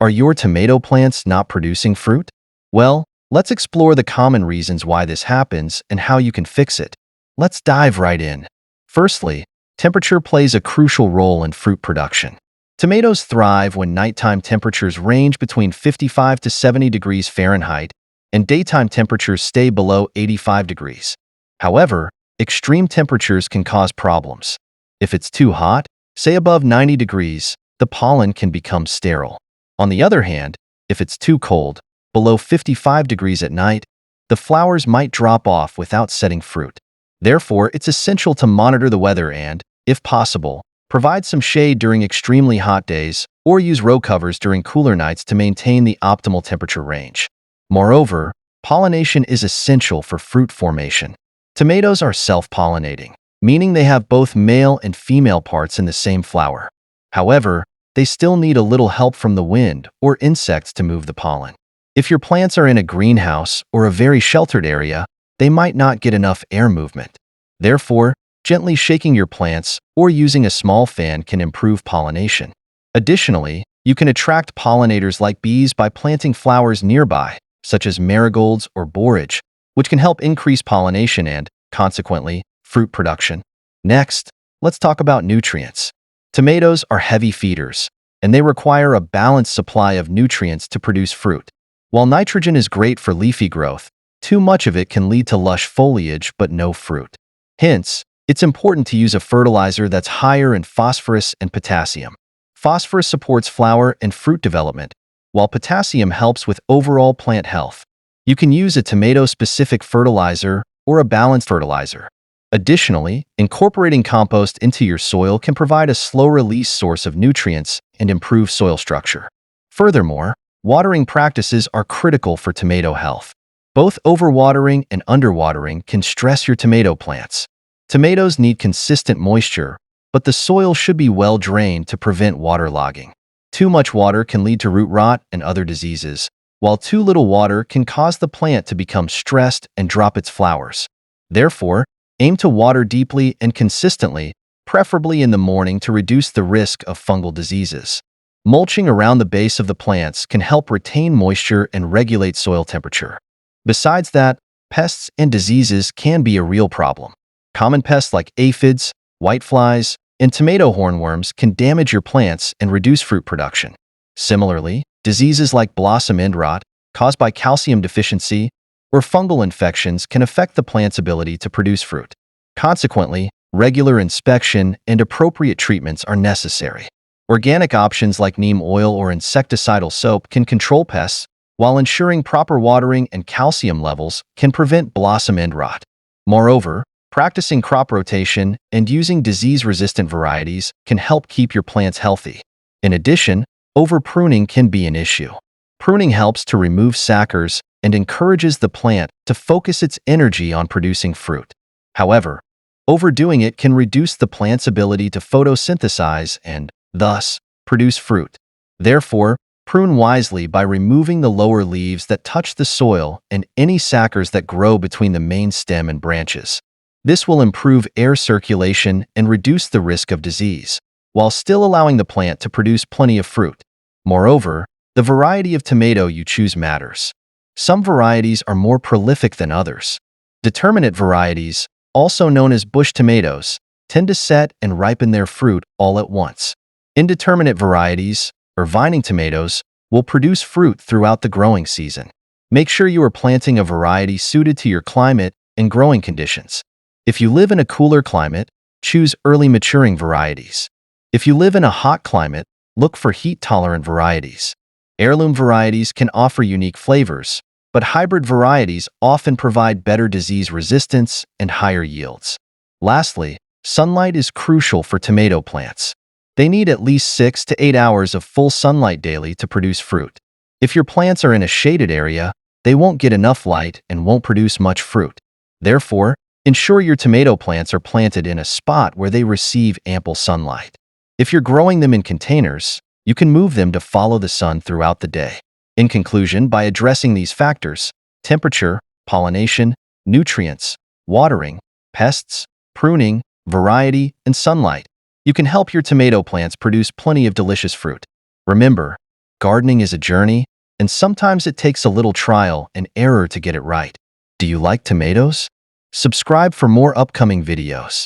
Are your tomato plants not producing fruit? Well, let's explore the common reasons why this happens and how you can fix it. Let's dive right in. Firstly, temperature plays a crucial role in fruit production. Tomatoes thrive when nighttime temperatures range between 55 to 70 degrees Fahrenheit and daytime temperatures stay below 85 degrees. However, extreme temperatures can cause problems. If it's too hot, say above 90 degrees, the pollen can become sterile. On the other hand, if it's too cold, below 55 degrees at night, the flowers might drop off without setting fruit. Therefore, it's essential to monitor the weather and, if possible, provide some shade during extremely hot days or use row covers during cooler nights to maintain the optimal temperature range. Moreover, pollination is essential for fruit formation. Tomatoes are self-pollinating, meaning they have both male and female parts in the same flower. However, they still need a little help from the wind or insects to move the pollen. If your plants are in a greenhouse or a very sheltered area, they might not get enough air movement. Therefore, gently shaking your plants or using a small fan can improve pollination. Additionally, you can attract pollinators like bees by planting flowers nearby, such as marigolds or borage, which can help increase pollination and, consequently, fruit production. Next, let's talk about nutrients. Tomatoes are heavy feeders, and they require a balanced supply of nutrients to produce fruit. While nitrogen is great for leafy growth, too much of it can lead to lush foliage but no fruit. Hence, it's important to use a fertilizer that's higher in phosphorus and potassium. Phosphorus supports flower and fruit development, while potassium helps with overall plant health. You can use a tomato-specific fertilizer or a balanced fertilizer. Additionally, incorporating compost into your soil can provide a slow-release source of nutrients and improve soil structure. Furthermore, watering practices are critical for tomato health. Both overwatering and underwatering can stress your tomato plants. Tomatoes need consistent moisture, but the soil should be well drained to prevent waterlogging. Too much water can lead to root rot and other diseases, while too little water can cause the plant to become stressed and drop its flowers. Therefore, aim to water deeply and consistently, preferably in the morning to reduce the risk of fungal diseases. Mulching around the base of the plants can help retain moisture and regulate soil temperature. Besides that, pests and diseases can be a real problem. Common pests like aphids, whiteflies, and tomato hornworms can damage your plants and reduce fruit production. Similarly, diseases like blossom end rot, caused by calcium deficiency, or fungal infections can affect the plant's ability to produce fruit. Consequently, regular inspection and appropriate treatments are necessary. Organic options like neem oil or insecticidal soap can control pests, while ensuring proper watering and calcium levels can prevent blossom end rot. Moreover, practicing crop rotation and using disease-resistant varieties can help keep your plants healthy. In addition, over-pruning can be an issue. Pruning helps to remove suckers and encourages the plant to focus its energy on producing fruit. However, overdoing it can reduce the plant's ability to photosynthesize and, thus, produce fruit. Therefore, prune wisely by removing the lower leaves that touch the soil and any suckers that grow between the main stem and branches. This will improve air circulation and reduce the risk of disease, while still allowing the plant to produce plenty of fruit. Moreover, the variety of tomato you choose matters. Some varieties are more prolific than others. Determinate varieties, also known as bush tomatoes, tend to set and ripen their fruit all at once. Indeterminate varieties, or vining tomatoes, will produce fruit throughout the growing season. Make sure you are planting a variety suited to your climate and growing conditions. If you live in a cooler climate, choose early maturing varieties. If you live in a hot climate, look for heat-tolerant varieties. Heirloom varieties can offer unique flavors, but hybrid varieties often provide better disease resistance and higher yields. Lastly, sunlight is crucial for tomato plants. They need at least 6 to 8 hours of full sunlight daily to produce fruit. If your plants are in a shaded area, they won't get enough light and won't produce much fruit. Therefore, ensure your tomato plants are planted in a spot where they receive ample sunlight. If you're growing them in containers, you can move them to follow the sun throughout the day. In conclusion, by addressing these factors, temperature, pollination, nutrients, watering, pests, pruning, variety, and sunlight, you can help your tomato plants produce plenty of delicious fruit. Remember, Gardening is a journey, and sometimes it takes a little trial and error to get it right. Do you like tomatoes? Subscribe for more upcoming videos.